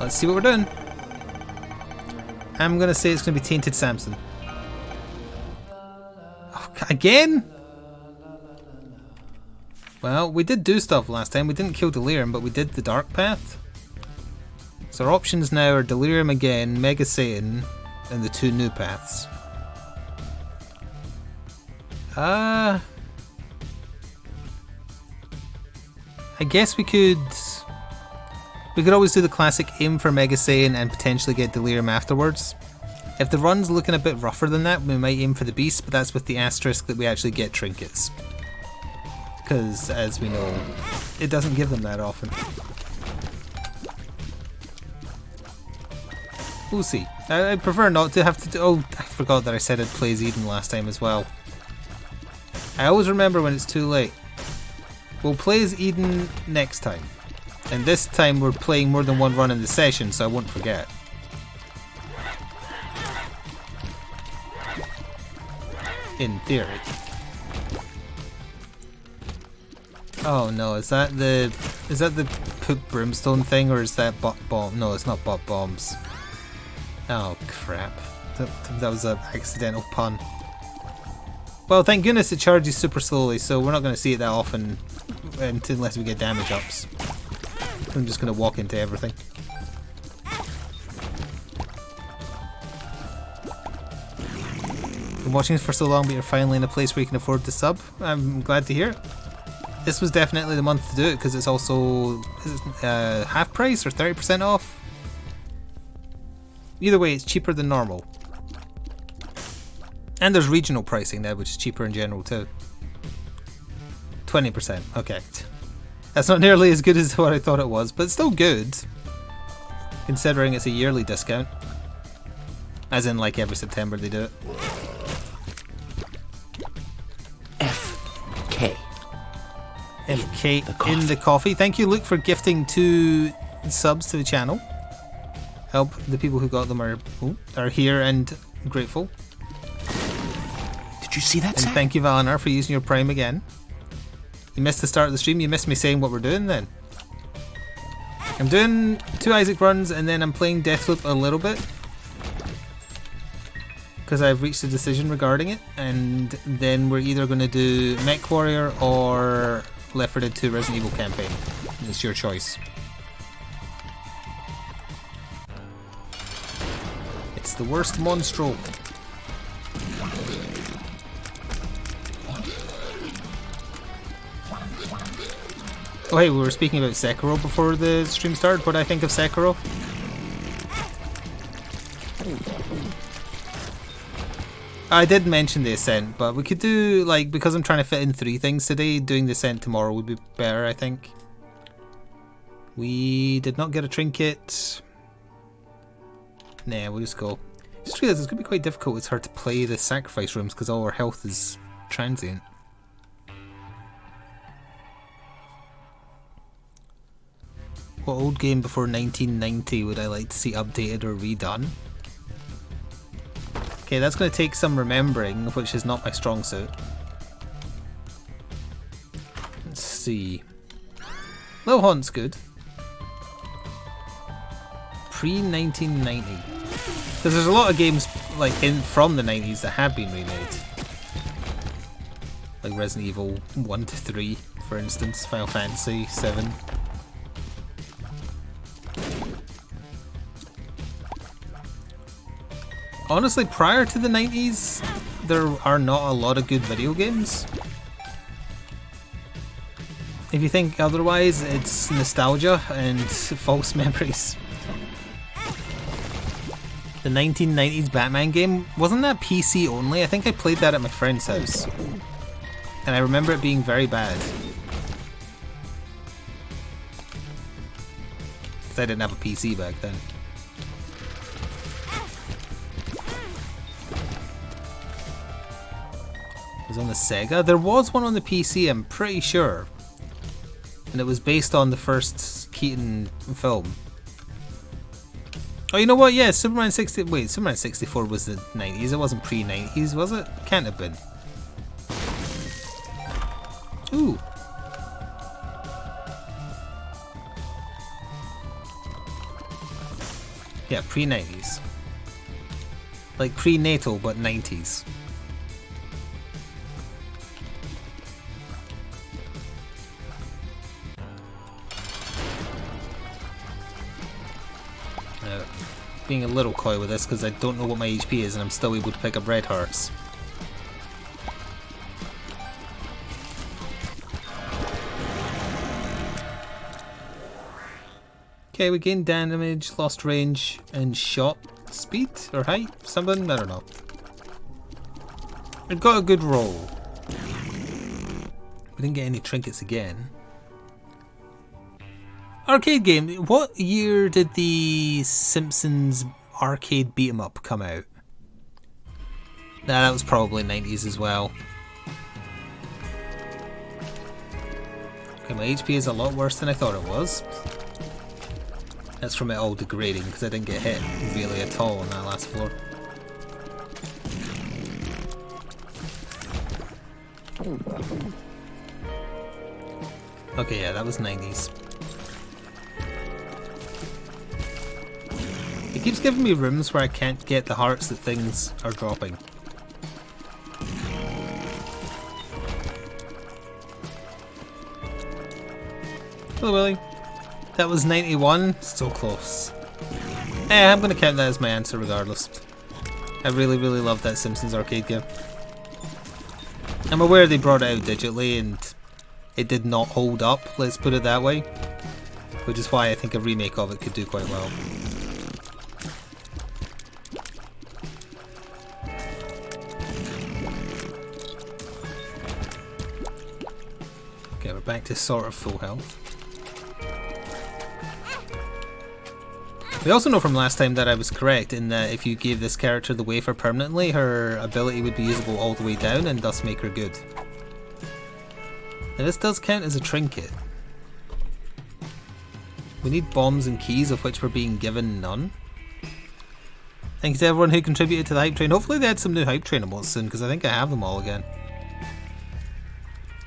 Let's see what we're doing. I'm gonna say it's gonna be Tainted Samson. Oh, again? Well, we did do stuff last time. We didn't kill Delirium, but we did the Dark Path. So our options now are Delirium again, Mega Satan, and the 2 new paths. I guess we could always do the classic aim for Mega Saiyan and potentially get Delirium afterwards. If the run's looking a bit rougher than that, we might aim for the Beast, but that's with the asterisk that we actually get trinkets. Because, as we know, it doesn't give them that often. We'll see. I prefer not to have to do... Oh, I forgot that I said I'd play Eden last time as well. I always remember when it's too late. We'll play as Eden next time. And this time we're playing more than one run in the session, so I won't forget. In theory. Oh no, is that the poop brimstone thing, or is that bot bomb? No, it's not bot bombs. Oh crap. That was an accidental pun. Well, thank goodness it charges super slowly, so we're not going to see it that often unless we get damage ups. I'm just going to walk into everything. Been watching for so long, but you're finally in a place where you can afford to sub. I'm glad to hear it. This was definitely the month to do it, because it's also half price or 30% off. Either way, it's cheaper than normal. And there's regional pricing now, which is cheaper in general too. 20%, okay. That's not nearly as good as what I thought it was, but it's still good. Considering it's a yearly discount. As in, like, every September they do it. FK. FK in the coffee. Thank you, Luke, for gifting 2 subs to the channel. Help the people who got them are here and grateful. Did you see that? And thank you, Valinar, for using your Prime again. You missed the start of the stream. You missed me saying what we're doing then. I'm doing 2 Isaac runs, and then I'm playing Deathloop a little bit. Because I've reached a decision regarding it. And then we're either going to do MechWarrior or Left 4 Dead 2 Resident Evil campaign. It's your choice. It's the worst monstro. Oh hey, we were speaking about Sekiro before the stream started. What do I think of Sekiro? I did mention the Ascent, but we could do, like, because I'm trying to fit in 3 things today, doing the Ascent tomorrow would be better, I think. We did not get a trinket. Nah, we'll just go. Just realised it's going to be quite difficult. It's hard to play the sacrifice rooms because all our health is transient. What old game before 1990 would I like to see updated or redone? Okay, that's going to take some remembering, which is not my strong suit. Let's see. Low Haunt's good. Pre-1990. Because there's a lot of games like from the 90s that have been remade. Like Resident Evil 1 to 3, for instance, Final Fantasy 7. Honestly, prior to the 90s, there are not a lot of good video games. If you think otherwise, it's nostalgia and false memories. The 1990s Batman game, wasn't that PC only? I think I played that at my friend's house. And I remember it being very bad. Because I didn't have a PC back then. It was on the Sega. There was one on the PC, I'm pretty sure. And it was based on the first Keaton film. Oh, you know what? Yeah, Superman 60. Wait, Superman 64 was the 90s. It wasn't pre-90s, was it? Can't have been. Ooh. Yeah, pre-90s. Like pre-NATO, but 90s. Being a little coy with this because I don't know what my HP is and I'm still able to pick up red hearts. Okay, we gained damage, lost range, and shot speed or height? Something? I don't know. It got a good roll. We didn't get any trinkets again. Arcade game. What year did the Simpsons arcade beat 'em up come out? Nah, that was probably 90s as well. Okay, my HP is a lot worse than I thought it was. That's from it all degrading because I didn't get hit really at all on that last floor. Okay, yeah, that was 90s. It keeps giving me rooms where I can't get the hearts that things are dropping. Hello, Willie. That was 91. So close. I'm going to count that as my answer regardless. I really, really love that Simpsons arcade game. I'm aware they brought it out digitally and it did not hold up, let's put it that way. Which is why I think a remake of it could do quite well. Okay, we're back to sort of full health. We also know from last time that I was correct in that if you gave this character the wafer permanently, her ability would be usable all the way down and thus make her good. Now this does count as a trinket. We need bombs and keys, of which we're being given none. Thanks to everyone who contributed to the hype train. Hopefully they had some new hype train emotes soon, because I think I have them all again.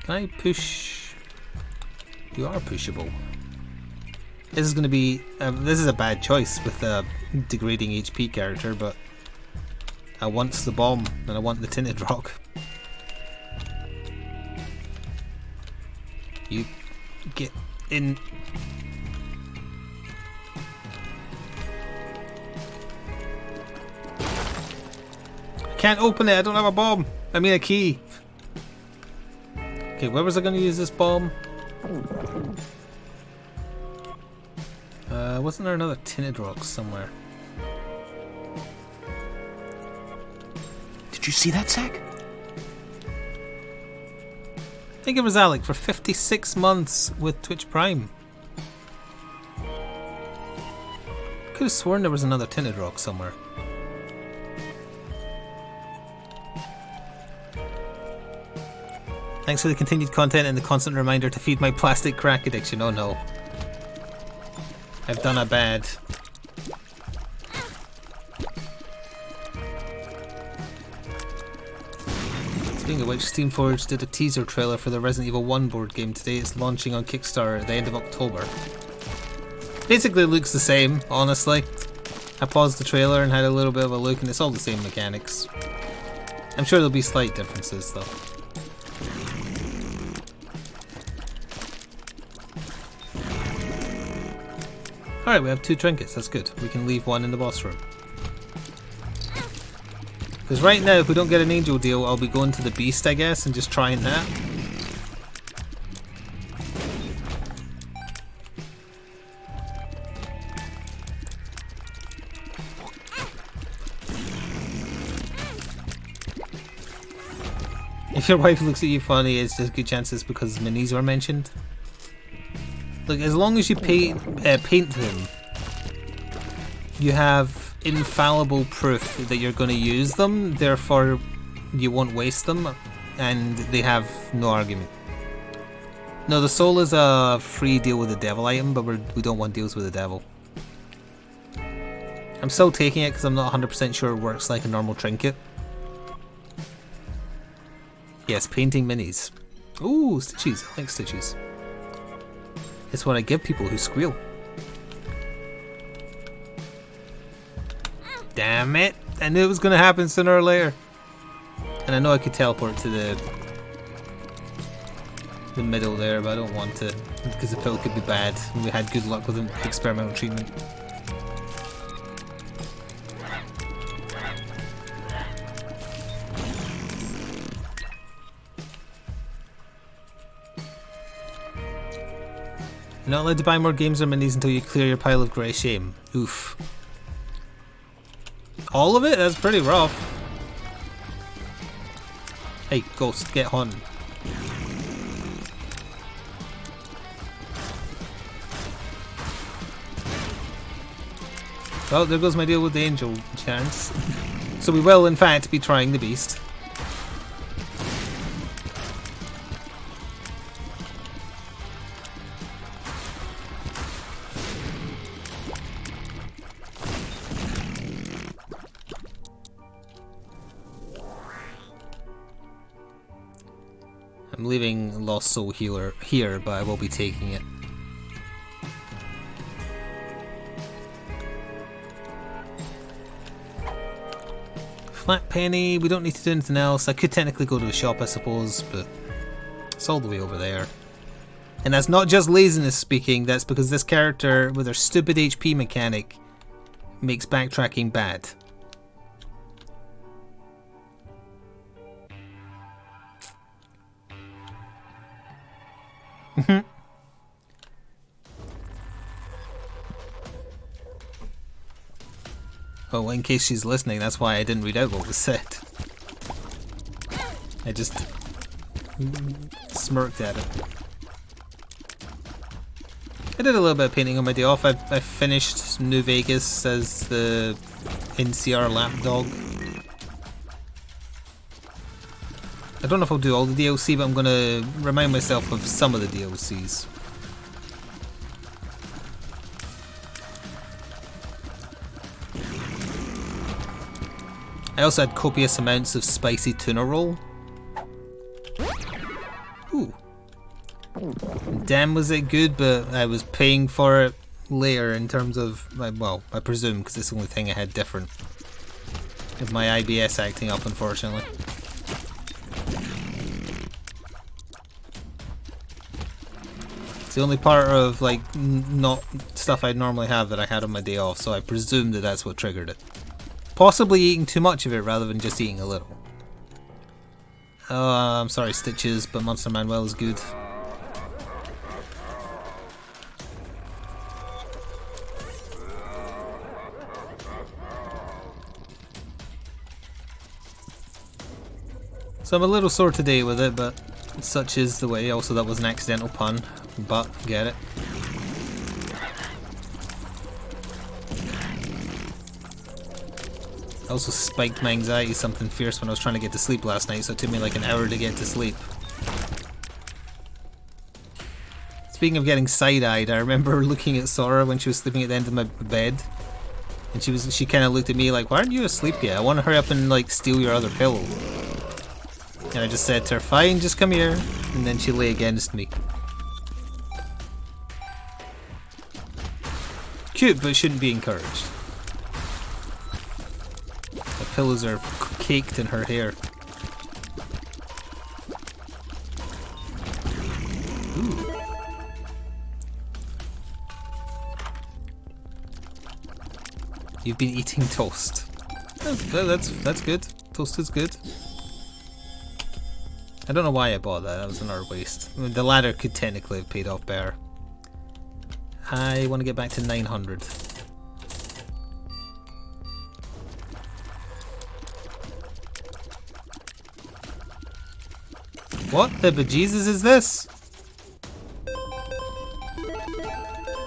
Can I push? You are pushable. This is going to be... this is a bad choice with a degrading HP character, but I want the bomb and I want the tinted rock. You get in. I can't open it, I don't have a bomb. I mean a key. Okay, where was I going to use this bomb? Wasn't there another tinted rock somewhere? Did you see that, Zach? Thank you, Rosalic, for 56 months with Twitch Prime. Could have sworn there was another tinted rock somewhere. Thanks for the continued content and the constant reminder to feed my plastic crack addiction. Oh no. I've done a bad. Speaking of which, Steamforged did a teaser trailer for the Resident Evil 1 board game today. It's launching on Kickstarter at the end of October. Basically it looks the same, honestly. I paused the trailer and had a little bit of a look and it's all the same mechanics. I'm sure there'll be slight differences though. Alright, we have 2 trinkets, that's good. We can leave one in the boss room. Because right now, if we don't get an angel deal, I'll be going to the beast, I guess, and just trying that. If your wife looks at you funny, it's just good chances because minis were mentioned. Look, as long as you paint them, you have infallible proof that you're going to use them, therefore you won't waste them, and they have no argument. No, the soul is a free deal with the devil item, but we don't want deals with the devil. I'm still taking it because I'm not 100% sure it works like a normal trinket. Yes, painting minis. Ooh, stitches. I like stitches. It's what I give people who squeal. Damn it! I knew it was gonna happen sooner or later. And I know I could teleport to the middle there, but I don't want to because the pill could be bad. We had good luck with an experimental treatment. You're not allowed to buy more games or minis until you clear your pile of grey shame. Oof. All of it? That's pretty rough. Hey, Ghost, get on. Well, there goes my deal with the angel chance. So we will, in fact, be trying the beast. I'm leaving Lost Soul Healer here, but I will be taking it. Flat penny, we don't need to do anything else. I could technically go to a shop, I suppose, but it's all the way over there. And that's not just laziness speaking, that's because this character, with her stupid HP mechanic, makes backtracking bad. Oh, in case she's listening, that's why I didn't read out what was said. I just smirked at it. I did a little bit of painting on my day off. I finished New Vegas as the NCR lapdog. I don't know if I'll do all the DLC, but I'm going to remind myself of some of the DLCs. I also had copious amounts of spicy tuna roll. Ooh. Damn, was it good, but I was paying for it later in terms of, well, I presume, because it's the only thing I had different. With my IBS acting up, unfortunately. It's the only part of, like, not stuff I'd normally have that I had on my day off, so I presume that that's what triggered it. Possibly eating too much of it rather than just eating a little. Oh, I'm sorry, Stitches, but Monster Manuel is good. So I'm a little sore today with it, but such is the way. Also, that was an accidental pun, but get it. I also spiked my anxiety something fierce when I was trying to get to sleep last night, so it took me like an hour to get to sleep. Speaking of getting side-eyed, I remember looking at Sora when she was sleeping at the end of my bed, and she kind of looked at me like, "Why aren't you asleep yet? I want to hurry up and like steal your other pillow." And I just said to her, "Fine, just come here," and then she lay against me. Cute, but shouldn't be encouraged. The pillows are caked in her hair. Ooh. You've been eating toast. That's good. Toast is good. I don't know why I bought that. That was another waste. I mean, the ladder could technically have paid off better. I want to get back to 900. What the bejesus is this?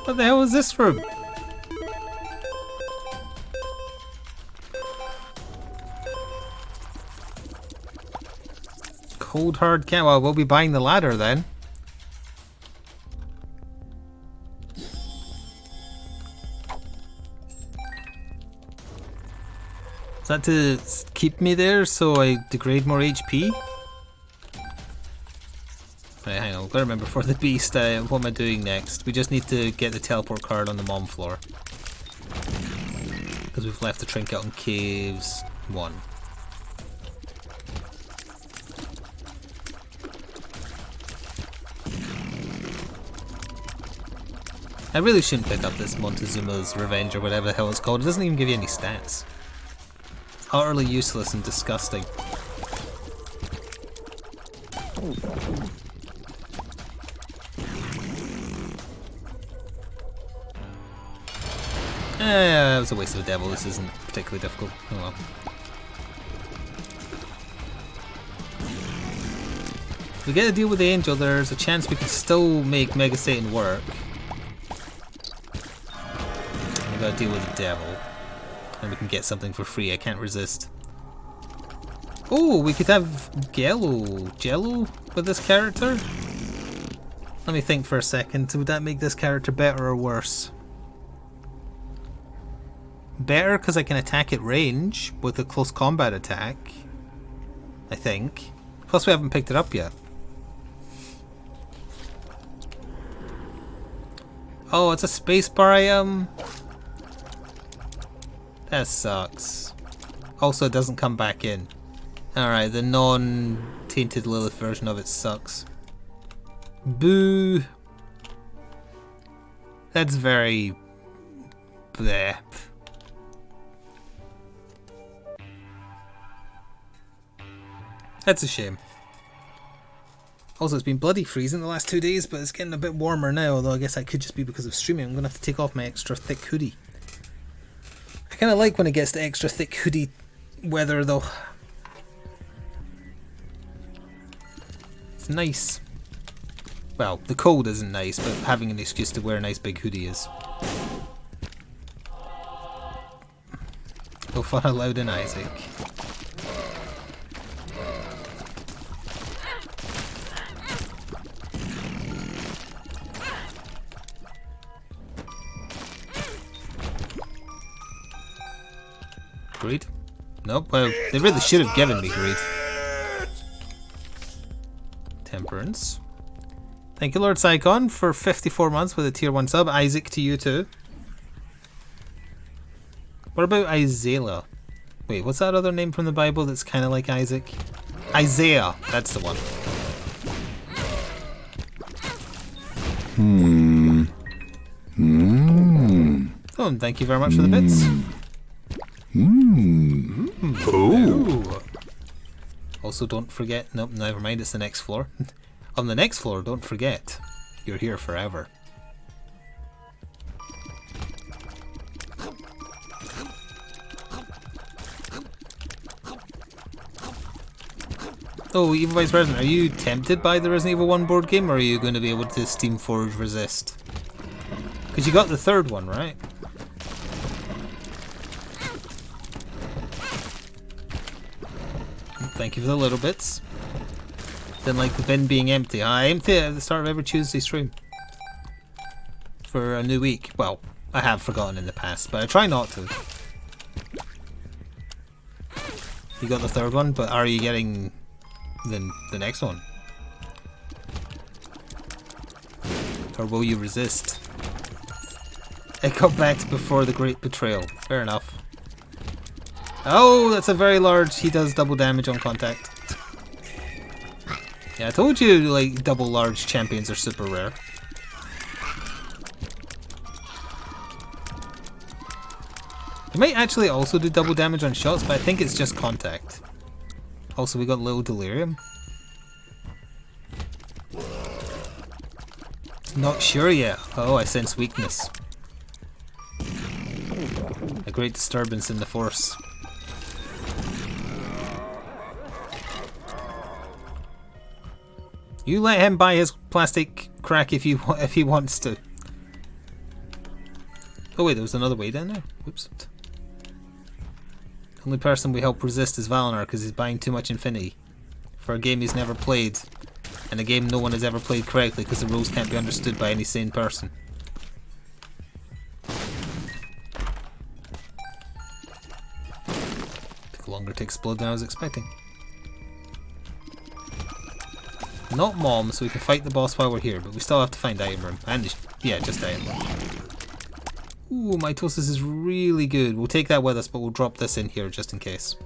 What the hell is this room? Cold hard can. Well, we'll be buying the ladder then. Is that to keep me there so I degrade more HP? Right, hang on, we've got to remember for the beast, what am I doing next? We just need to get the teleport card on the mom floor. Because we've left the trinket on caves 1. I really shouldn't pick up this Montezuma's Revenge or whatever the hell it's called. It doesn't even give you any stats. It's utterly useless and disgusting. It was a waste of a devil. This isn't particularly difficult. Oh well. If we get a deal with the angel, there's a chance we can still make Mega Satan work. We gotta deal with the devil. And we can get something for free. I can't resist. Oh, we could have Jello with this character? Let me think for a second. Would that make this character better or worse? Better because I can attack at range with a close combat attack, I think. Plus we haven't picked it up yet. Oh, it's a spacebar item. That sucks. Also, it doesn't come back in. Alright, the non-tainted Lilith version of it sucks. Boo. That's very... bleh. That's a shame. Also, it's been bloody freezing the last 2 days, but it's getting a bit warmer now, although I guess that could just be because of streaming. I'm going to have to take off my extra thick hoodie. I kind of like when it gets to extra thick hoodie weather, though. It's nice. Well, the cold isn't nice, but having an excuse to wear a nice big hoodie is. No fun allowed in Isaac. Greed? Nope, well, they really should have given me greed. Temperance. Thank you, Lord Saigon, for 54 months with a tier 1 sub. Isaac, to you too. What about Isaiah? Wait, what's that other name from the Bible that's kind of like Isaac? Isaiah, that's the one. Oh, and thank you very much for the bits. Ooh. Also, don't forget. Nope, never mind. It's the next floor. On the next floor, don't forget, you're here forever. Oh, Evil Vice President, are you tempted by the Resident Evil 1 board game, or are you going to be able to Steam Forge resist? Because you got the third one, right? Thank you for the little bits. Didn't like the bin being empty. I empty it at the start of every Tuesday stream. For a new week. Well, I have forgotten in the past, but I try not to. You got the third one, but are you getting the next one? Or will you resist? It got backed before the Great Betrayal. Fair enough. Oh, that's a very large. He does double damage on contact. Yeah, I told you, like, double large champions are super rare. He might actually also do double damage on shots, but I think it's just contact. Also, we got little delirium. Not sure yet. Oh, I sense weakness. A great disturbance in the force. You let him buy his plastic crack if he wants to. Oh wait, there was another way down there. Whoops. The only person we help resist is Valinar because he's buying too much Infinity for a game he's never played, and a game no one has ever played correctly because the rules can't be understood by any sane person. Took longer to explode than I was expecting. Not Mom, so we can fight the boss while we're here, but we still have to find item room. And yeah, just item room. Ooh, mitosis is really good. We'll take that with us, but we'll drop this in here just in case.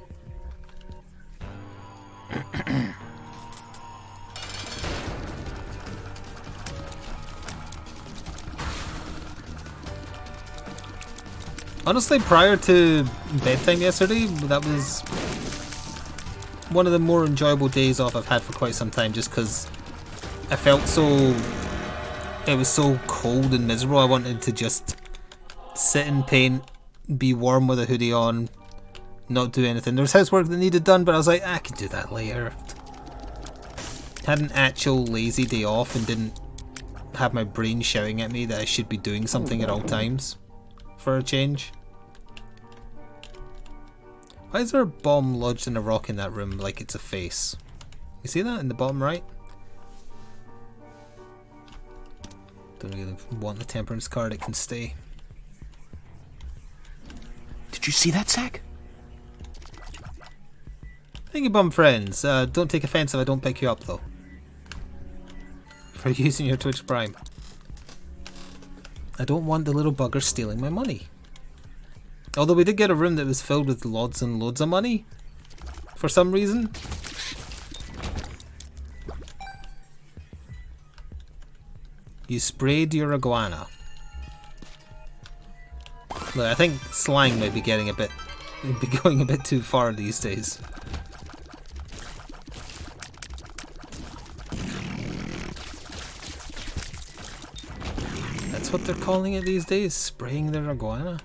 Honestly, prior to bedtime yesterday, that was one of the more enjoyable days off I've had for quite some time, just because I felt so... It was so cold and miserable. I wanted to just sit and paint, be warm with a hoodie on, not do anything. There was housework that needed done, but I was like, I can do that later. Had an actual lazy day off and didn't have my brain shouting at me that I should be doing something at all times. For a change. Why is there a bomb lodged in a rock in that room like it's a face? You see that in the bottom right? Don't really want the temperance card, it can stay. Did you see that, Zack? Thank you, bum friends. Don't take offense if I don't pick you up though. For using your Twitch Prime. I don't want the little bugger stealing my money. Although we did get a room that was filled with loads and loads of money. For some reason. You sprayed your iguana. Look, I think slang might be getting a bit... be going a bit too far these days. That's what they're calling it these days? Spraying their iguana?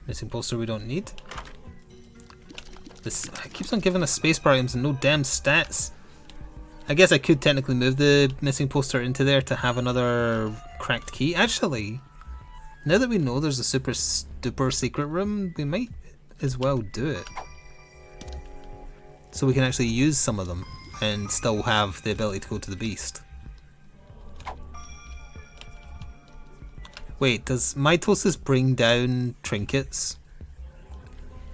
Missing poster we don't need. This keeps on giving us spacebar items and no damn stats. I guess I could technically move the missing poster into there to have another cracked key. Actually, now that we know there's a super duper secret room, we might as well do it. So we can actually use some of them and still have the ability to go to the beast. Wait, does mitosis bring down trinkets?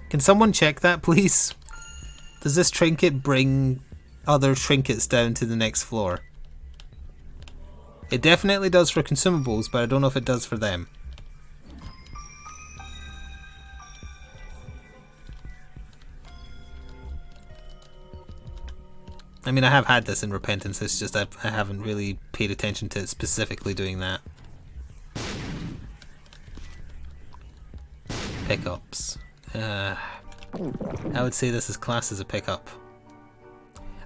Can someone check that, please? Does this trinket bring other trinkets down to the next floor? It definitely does for consumables, but I don't know if it does for them. I mean, I have had this in Repentance, it's just I haven't really paid attention to it specifically doing that. Pickups. I would say this is classed as a pickup.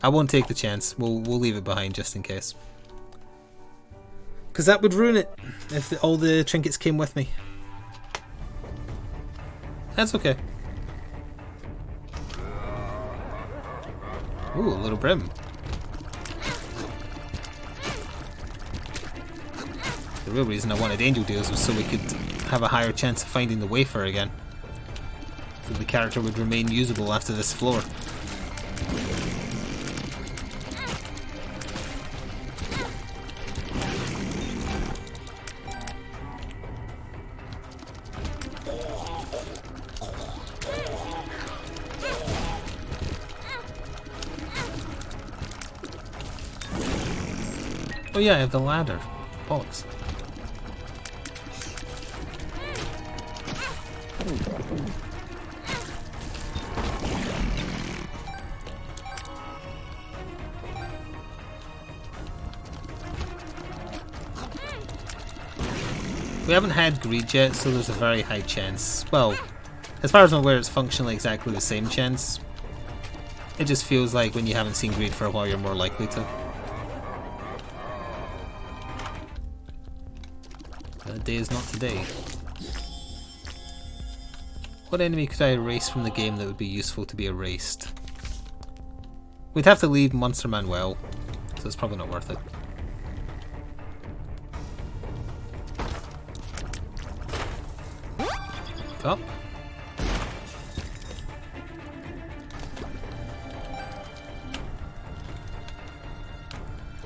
I won't take the chance. We'll leave it behind just in case. Because that would ruin it if all the trinkets came with me. That's okay. Ooh, a little brim. The real reason I wanted angel deals was so we could have a higher chance of finding the wafer again. So the character would remain usable after this floor. Oh yeah, I have the ladder. Bollocks. We haven't had greed yet, so there's a very high chance. Well, as far as I'm aware, it's functionally exactly the same chance. It just feels like when you haven't seen greed for a while, you're more likely to. The day is not today. What enemy could I erase from the game that would be useful to be erased? We'd have to leave Monster Manuel, so it's probably not worth it. Up.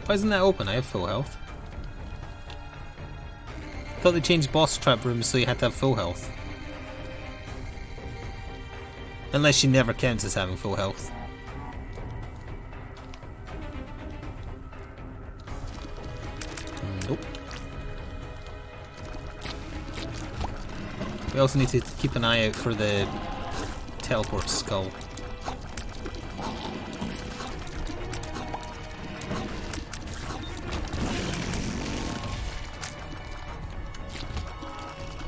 Why isn't that open? I have full health. thought they changed boss trap rooms so you had to have full health. Unless she never counts as having full health. Nope. We also need to keep an eye out for the teleport skull.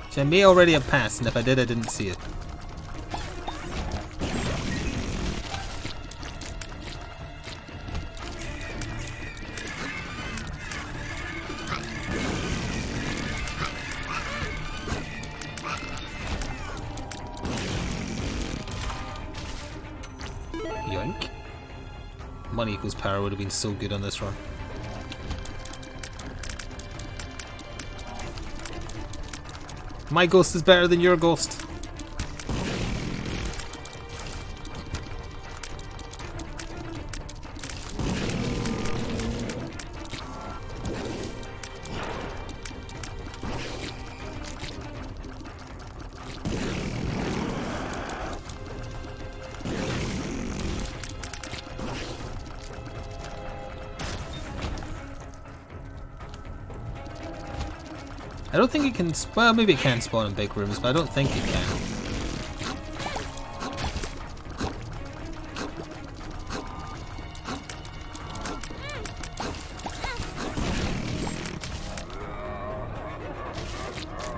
Which I may already have passed, and if I did, I didn't see it. Yoink. Money equals power would have been so good on this run. My ghost is better than your ghost. I don't think it can, well maybe it can spawn in big rooms, but I don't think it can.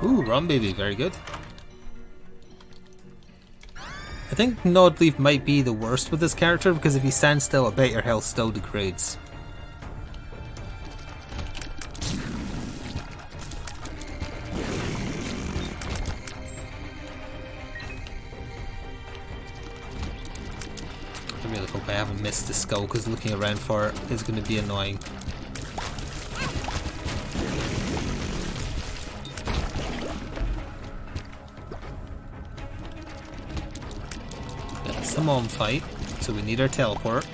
Ooh, run baby, very good. I think Nod Leaf might be the worst with this character because if you stand still, I bet your health still degrades. I really hope I haven't missed the skull because looking around for it is going to be annoying. Yeah, it's the mom fight, so we need our teleport.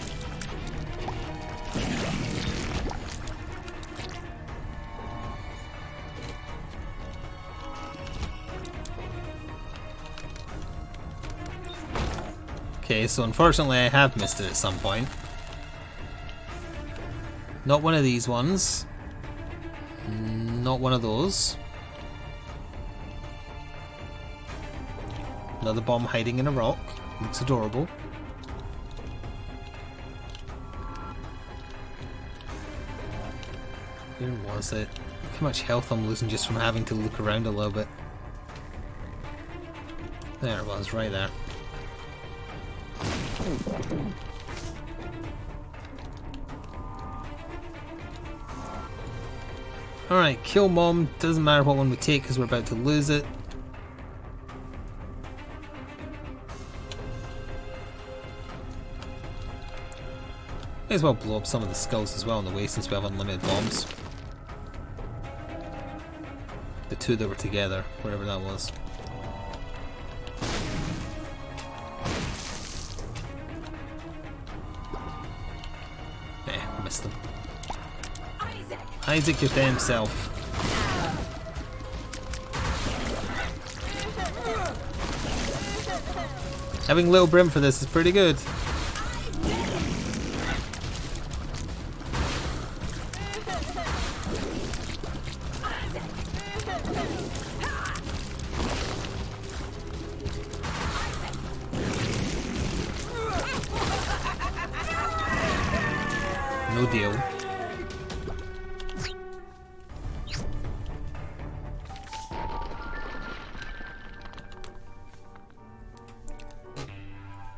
Okay, so unfortunately I have missed it at some point. Not one of these ones. Not one of those. Another bomb hiding in a rock. Looks adorable. Where was it? Look how much health I'm losing just from having to look around a little bit. There it was, right there. Alright, kill mom. Doesn't matter what one we take because we're about to lose it. May as well blow up some of the skulls as well on the way since we have unlimited bombs. The two that were together, wherever that was. Missed them. Isaac, your damn self. Having Little Brim for this is pretty good. No deal.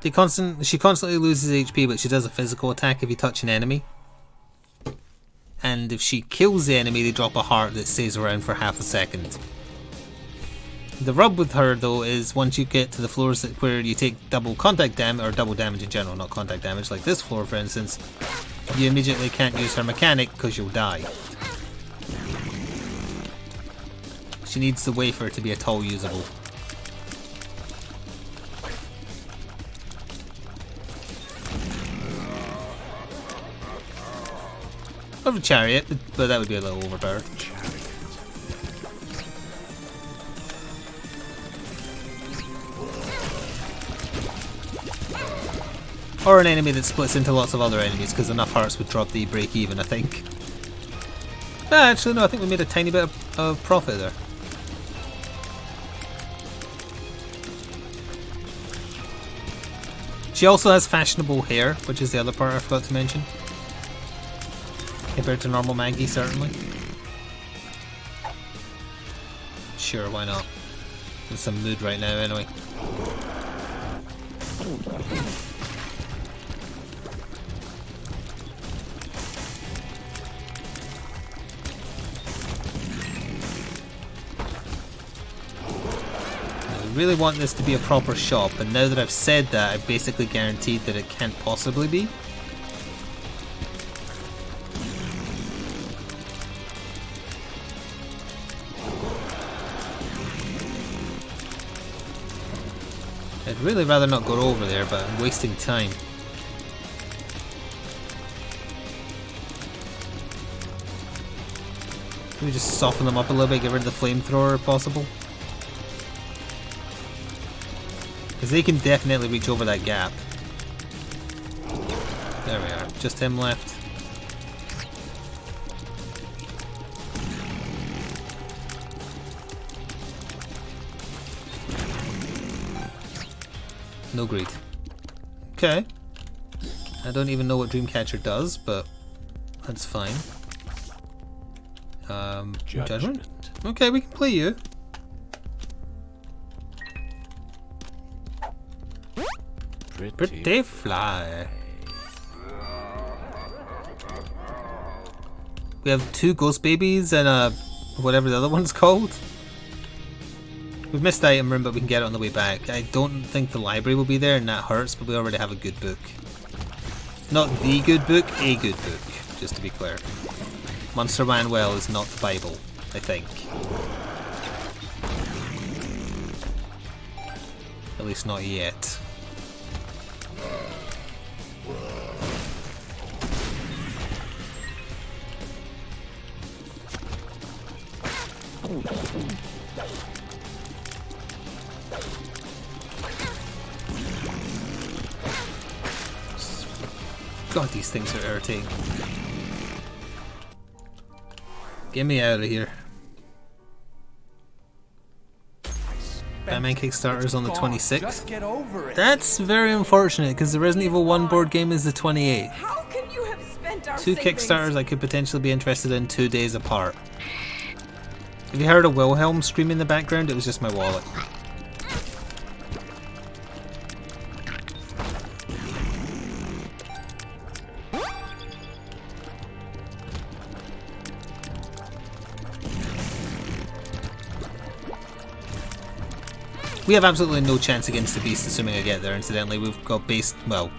She constantly loses HP, but she does a physical attack if you touch an enemy. And if she kills the enemy, they drop a heart that stays around for half a second. The rub with her, though, is once you get to the floors where you take double contact damage, or double damage in general, not contact damage, like this floor, for instance, you immediately can't use her mechanic because you'll die. She needs the wafer to be at all usable. Of a chariot, but that would be a little overpowered. Or an enemy that splits into lots of other enemies, because enough hearts would drop the break even, I think. Ah, actually no, I think we made a tiny bit of profit there. She also has fashionable hair, which is the other part I forgot to mention. Compared to normal Maggie, certainly. Sure, why not? In some mood right now, anyway. I really want this to be a proper shop, and now that I've said that, I've basically guaranteed that it can't possibly be. I'd really rather not go over there, but I'm wasting time. Can we just soften them up a little bit, get rid of the flamethrower if possible? Because they can definitely reach over that gap. There we are, just him left. No greed. Okay. I don't even know what Dreamcatcher does, but that's fine. Judgment? Okay, we can play you. Pretty fly. We have 2 ghost babies and a whatever the other one's called. We've missed the item room, but we can get it on the way back. I don't think the library will be there, and that hurts, but we already have a good book. Not the good book, a good book, just to be clear. Monster Manual is not the Bible, I think. At least not yet. God, these things are irritating. Get me out of here. Batman Kickstarter's on the 26th. That's very unfortunate because the Resident Evil 1 board game is the 28th. How can you have spent our 2 savings? Kickstarters I could potentially be interested in 2 days apart. Have you heard of Wilhelm screaming in the background? It was just my wallet. We have absolutely no chance against the beast, assuming I get there. Incidentally, we've got base, well,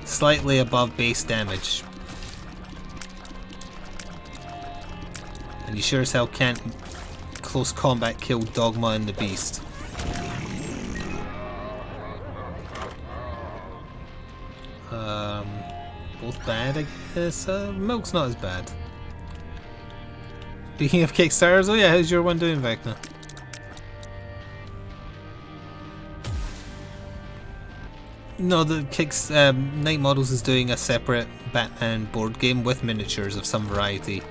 slightly above base damage. And you sure as hell can't close combat kill Dogma and the beast. Both bad, I guess. Milk's not as bad. Speaking of Kickstarters, oh yeah, how's your one doing, Vecna? No, the Night Models is doing a separate Batman board game with miniatures of some variety.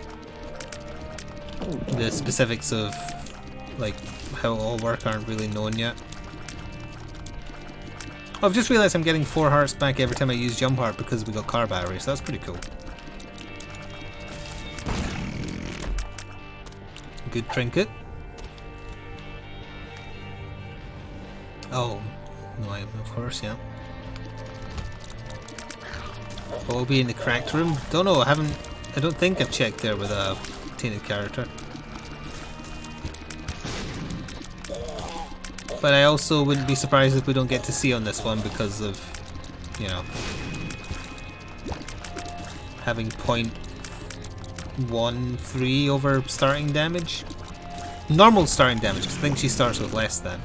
The specifics of like how it all work aren't really known yet. I've just realised I'm getting 4 hearts back every time I use Jump Heart because we got car batteries, so that's pretty cool. Good trinket. Oh, no item, of course, yeah. Will be in the cracked room? Don't know, I don't think I've checked there with a tainted character. But I also wouldn't be surprised if we don't get to see on this one because of, you know, having 0.13 over starting damage. Normal starting damage, because I think she starts with less than.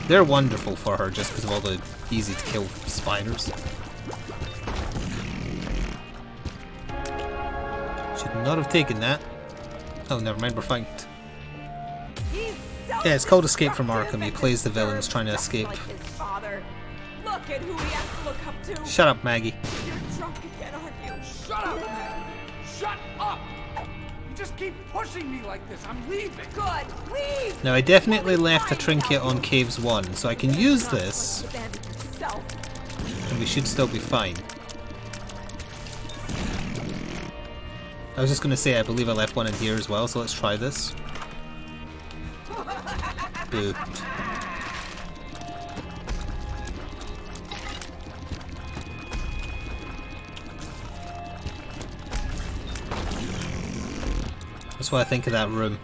They're wonderful for her just because of all the easy to kill spiders. Should not have taken that. Oh, never mind, we're fine. He's Yeah, it's called Escape from Arkham. You play as the villains trying to escape. Like his father. Look at who he has to look up to. Shut up, Maggie. You're drunk again, aren't you? Shut up, man! Shut up! You just keep pushing me like this. I'm leaving. Good. Leave. Now, I definitely left a trinket on Caves 1, so I can use this, and we should still be fine. I was just going to say, I believe I left one in here as well, so let's try this. Boo. That's what I think of that room.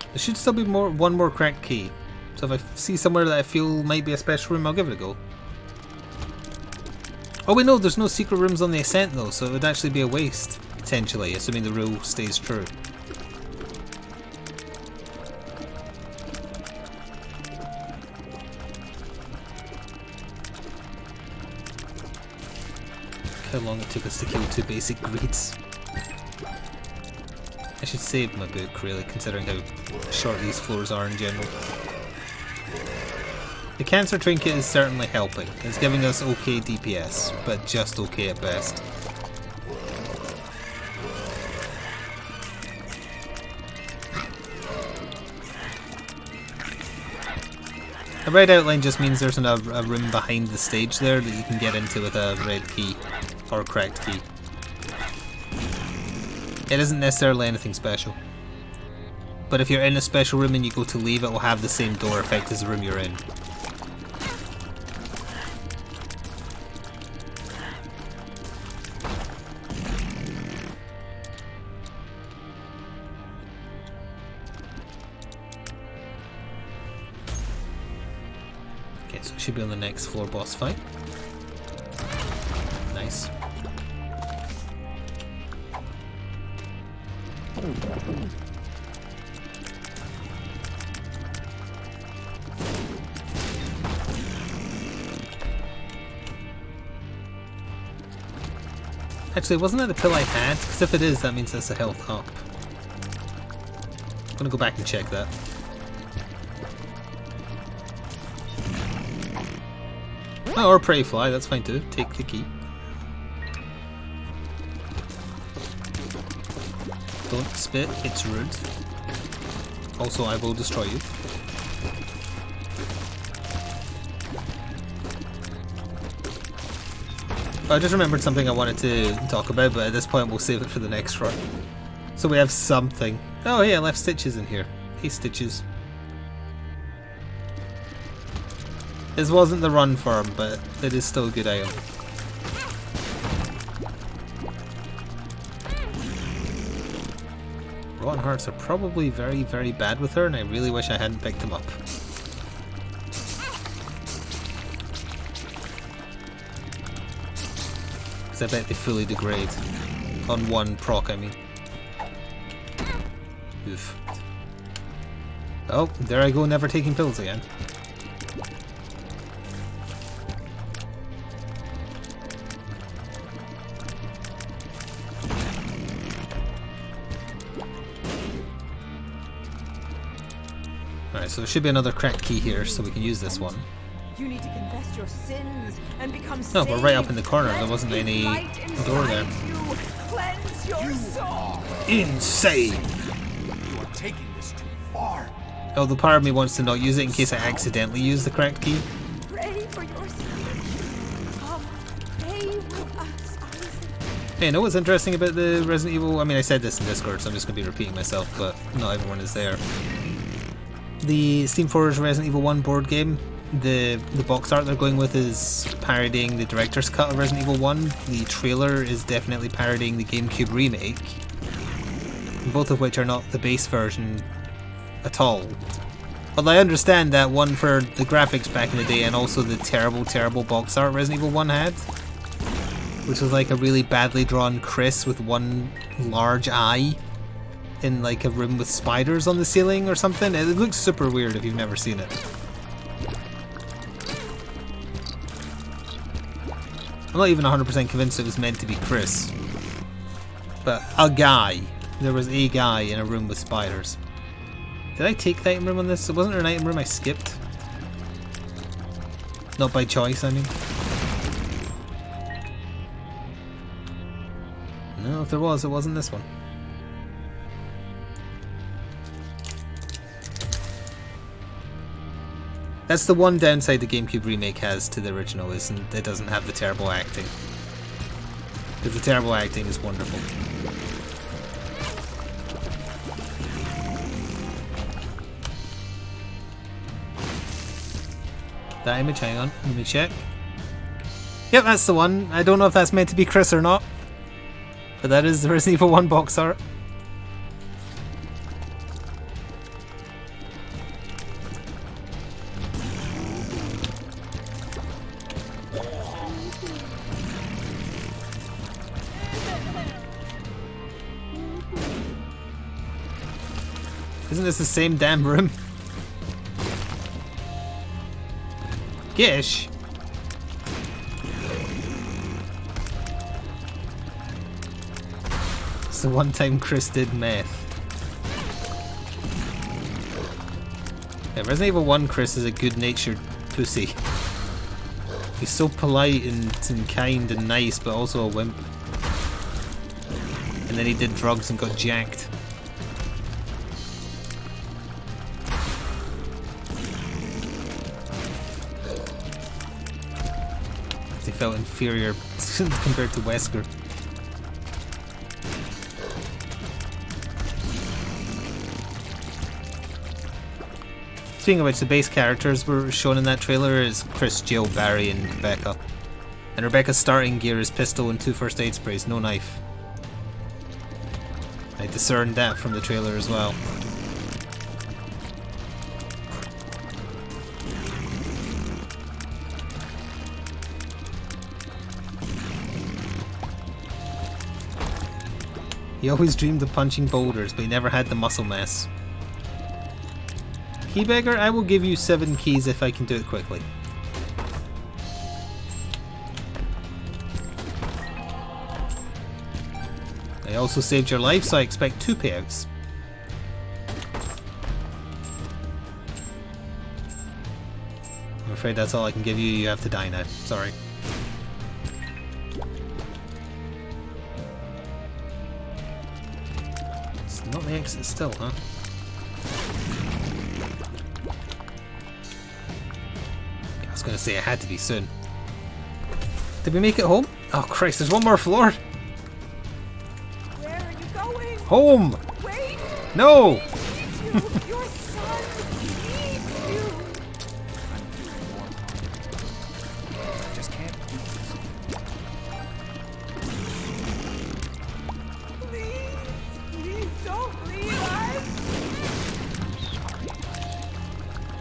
There should still be one more cracked key. So if I see somewhere that I feel might be a special room, I'll give it a go. Oh wait, no, there's no secret rooms on the ascent though, so it would actually be a waste, potentially, assuming the rule stays true. How long it took us to kill 2 basic greeds. I should save my book, really, considering how short these floors are in general. The cancer trinket is certainly helping. It's giving us okay DPS, but just okay at best. A red outline just means there's a room behind the stage there that you can get into with a red key, or cracked key. It isn't necessarily anything special. But if you're in a special room and you go to leave, it will have the same door effect as the room you're in. Okay, so it should be on the next floor boss fight. Nice. Actually, wasn't that the pill I had? Because if it is, that means that's a health up. I'm gonna go back and check that. Oh, or prey fly, that's fine too. Take the key. Don't spit, it's rude. Also, I will destroy you. I just remembered something I wanted to talk about, but at this point we'll save it for the next run. So we have something. Oh yeah, I left Stitches in here. Hey Stitches. This wasn't the run for him, but it is still a good item. Rotten Hearts are probably very, very bad with her, and I really wish I hadn't picked them up. I bet they fully degrade. On one proc, I mean. Oof. Oh, there I go, never taking pills again. Alright, so there should be another cracked key here, so we can use this one. You need to confess your sins and become No, we're right up in the corner. Let There wasn't any light door there. inside you cleanse your soul. Insane! You are taking this too far. Although part of me wants to not use it in case I accidentally use the cracked key. Pray for your salvation. Come, pray with us, Isaac. Hey, you know what's interesting about the Resident Evil? I mean, I said this in Discord, so I'm just going to be repeating myself, but not everyone is there. The Steam Forge Resident Evil 1 board game, the box art they're going with is parodying the director's cut of Resident Evil 1. The trailer is definitely parodying the GameCube remake, both of which are not the base version at all. Although I understand that one for the graphics back in the day and also the terrible, terrible box art Resident Evil 1 had, which was like a really badly drawn Chris with one large eye in like a room with spiders on the ceiling or something. It looks super weird if you've never seen it. I'm not even 100% convinced it was meant to be Chris. But a guy, there was a guy in a room with spiders. Did I take the item room on this? It wasn't an item room I skipped. Not by choice, I mean. No, if there was, it wasn't this one. That's the one downside the GameCube remake has to the original, isn't it doesn't have the terrible acting. Because the terrible acting is wonderful. That image, hang on, let me check. Yep, that's the one. I don't know if that's meant to be Chris or not. But that is the Resident Evil 1 box art. Isn't this the same damn room? Gish? It's the one time Chris did meth. Yeah, Resident Evil 1 Chris is a good-natured pussy. He's so polite and kind and nice, but also a wimp. And then he did drugs and got jacked. He felt inferior compared to Wesker. Speaking of which, the base characters were shown in that trailer is Chris, Jill, Barry, and Rebecca. And Rebecca's starting gear is pistol and 2 first aid sprays, no knife. I discerned that from the trailer as well. He always dreamed of punching boulders, but he never had the muscle mass. Keybagger, I will give you 7 keys if I can do it quickly. I also saved your life, so I expect 2 payouts. I'm afraid that's all I can give you. You have to die now. Sorry. It's not the exit still, huh? I was going to say it had to be soon. Did we make it home? Oh Christ, there's one more floor! Where are you going? Home! Wait! No! He needs you! Your son needs you! I just can't do this. Please don't leave us!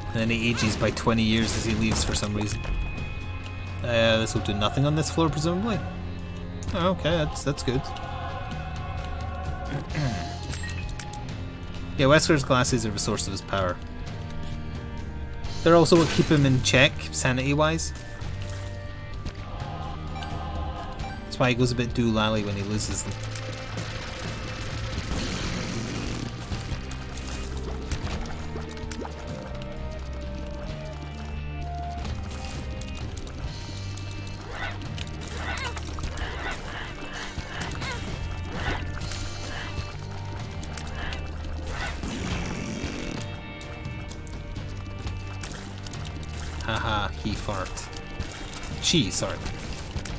And then he ages by 20 years as he leaves for some reason. This will do nothing on this floor, presumably. Oh, okay, that's good. Yeah, Wesker's glasses are the source of his power. They're also what keep him in check, sanity-wise. That's why he goes a bit doolally when he loses them. Haha, he fart. She, sorry.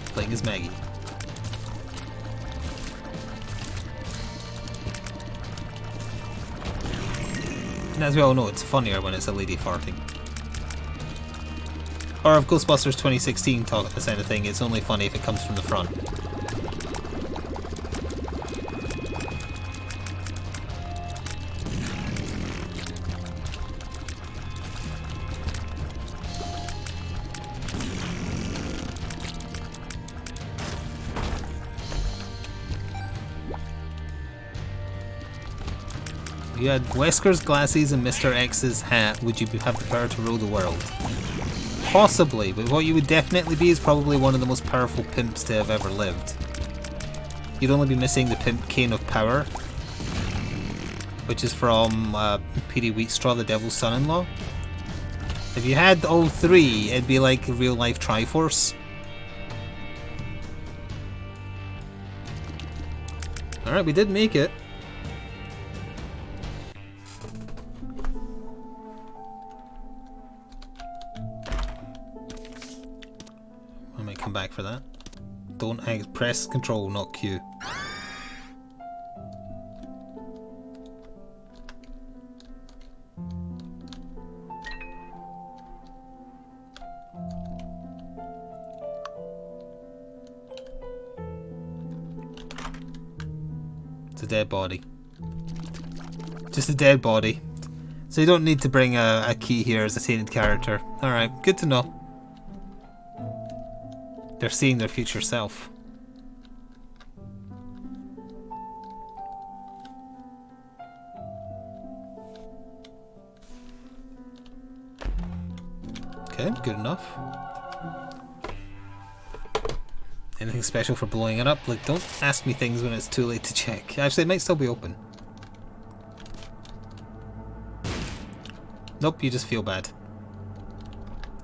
Playing as Maggie. And as we all know, it's funnier when it's a lady farting. Or if Ghostbusters 2016 talk this kind of thing, it's only funny if it comes from the front. If you had Wesker's glasses and Mr. X's hat, would you have the power to rule the world? Possibly, but what you would definitely be is probably one of the most powerful pimps to have ever lived. You'd only be missing the pimp cane of power, which is from Petey Wheatstraw, the Devil's Son-in-Law. If you had all three, it'd be like a real-life Triforce. Alright, we did make it. I might come back for that. Don't press control, not Q. It's a dead body. Just a dead body. So you don't need to bring a key here as a tainted character. Alright, good to know. They're seeing their future self. Okay, good enough. Anything special for blowing it up? Like, don't ask me things when it's too late to check. Actually, it might still be open. Nope, you just feel bad.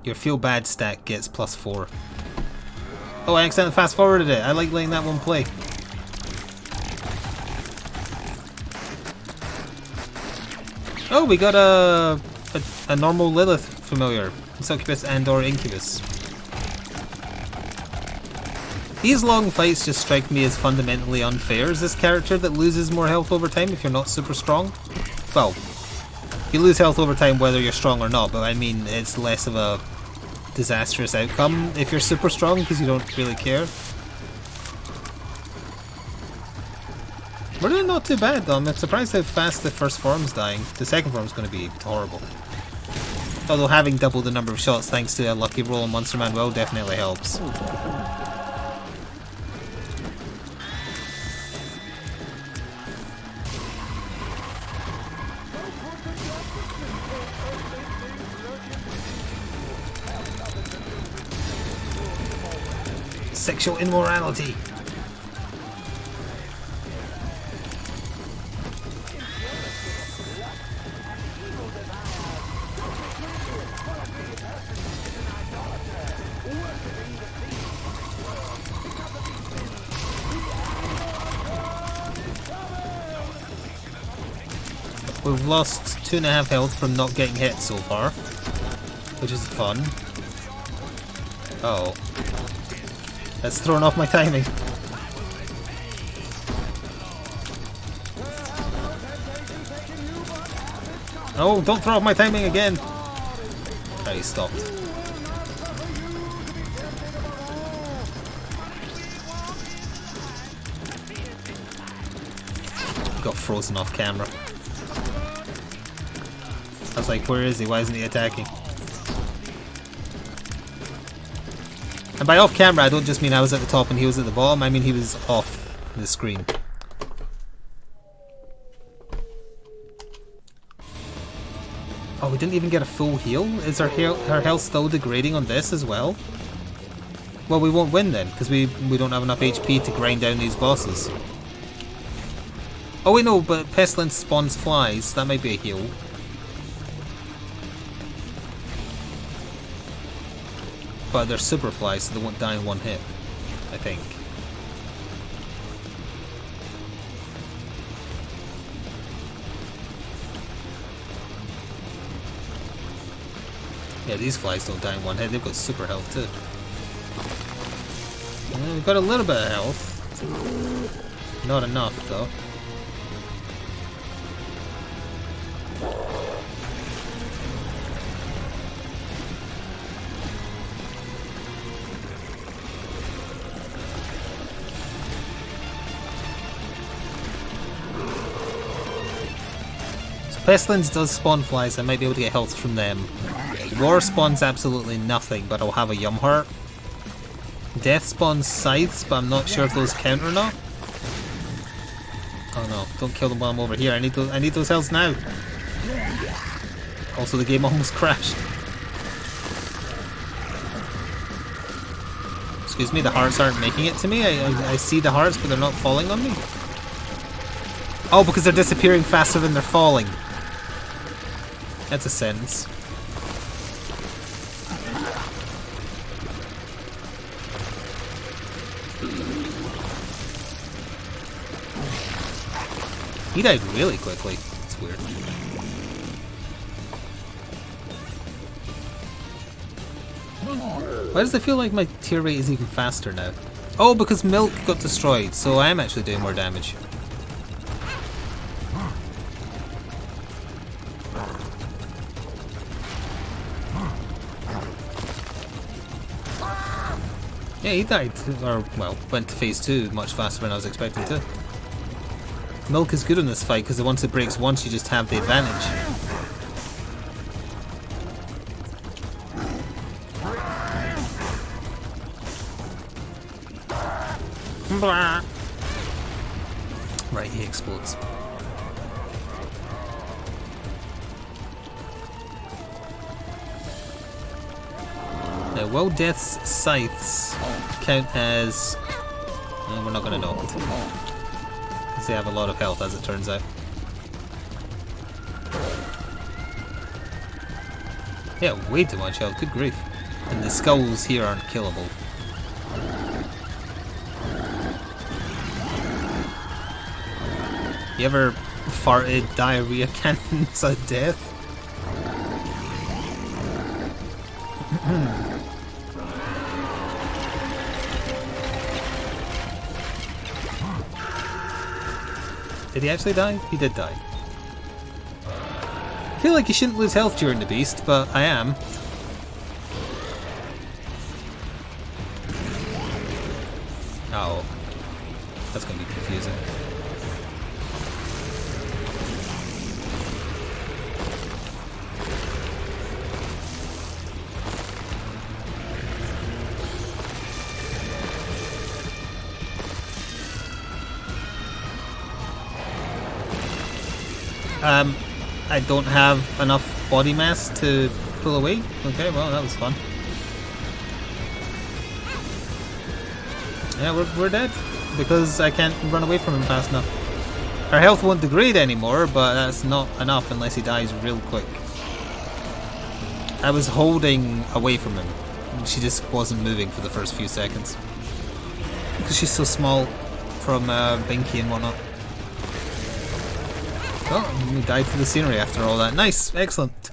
Your feel bad stat gets +4. Oh, I accidentally fast forwarded it. I like letting that one play. Oh, we got a normal Lilith familiar. Succubus and or Incubus. These long fights just strike me as fundamentally unfair. Is this character that loses more health over time if you're not super strong? Well, you lose health over time whether you're strong or not, but I mean it's less of a disastrous outcome if you're super strong because you don't really care. We're doing not too bad though. I'm surprised how fast the first form's dying. The second form's going to be horrible. Although having double the number of shots thanks to a lucky roll on Monster Man Will definitely helps. Sexual immorality. We've lost 2.5 health from not getting hit so far, which is fun. Uh oh. That's thrown off my timing. Oh, don't throw off my timing again! Oh, he stopped. Got frozen off camera. I was like, where is he? Why isn't he attacking? And by off camera, I don't just mean I was at the top and he was at the bottom, I mean he was off the screen. Oh, we didn't even get a full heal? Is her health still degrading on this as well? Well, we won't win then, because we don't have enough HP to grind down these bosses. Oh wait, no, but Pestilence spawns flies, that might be a heal. But they're super flies, so they won't die in one hit, I think. Yeah, these flies don't die in one hit, they've got super health too. Yeah, we've got a little bit of health. Not enough though. Pestilence does spawn flies, I might be able to get health from them. War spawns absolutely nothing, but I'll have a Yum Heart. Death spawns scythes, but I'm not sure if those count or not. Oh no, don't kill them while I'm over here, I need those healths now. Also the game almost crashed. Excuse me, the hearts aren't making it to me? I see the hearts, but they're not falling on me? Oh, because they're disappearing faster than they're falling. That's a sentence. He died really quickly. It's weird. Why does it feel like my tear rate is even faster now? Oh, because milk got destroyed, so I am actually doing more damage. Yeah, he died, or, well, went to phase 2 much faster than I was expecting to. Milk is good in this fight, because once it breaks once, you just have the advantage. Blah. Right, he explodes. Now, will Death's scythes count as... well, we're not going to know. Because they have a lot of health, as it turns out. Yeah, way too much health, good grief. And the skulls here aren't killable. You ever farted diarrhea cannons at death? Did he actually die? He did die. I feel like you shouldn't lose health during the beast, but I am. Oh. That's gonna be confusing. I don't have enough body mass to pull away. Okay, well, that was fun. Yeah, we're dead. Because I can't run away from him fast enough. Our health won't degrade anymore, but that's not enough unless he dies real quick. I was holding away from him. She just wasn't moving for the first few seconds. Because she's so small from Binky and whatnot. Oh, we died to the scenery after all that. Nice, excellent.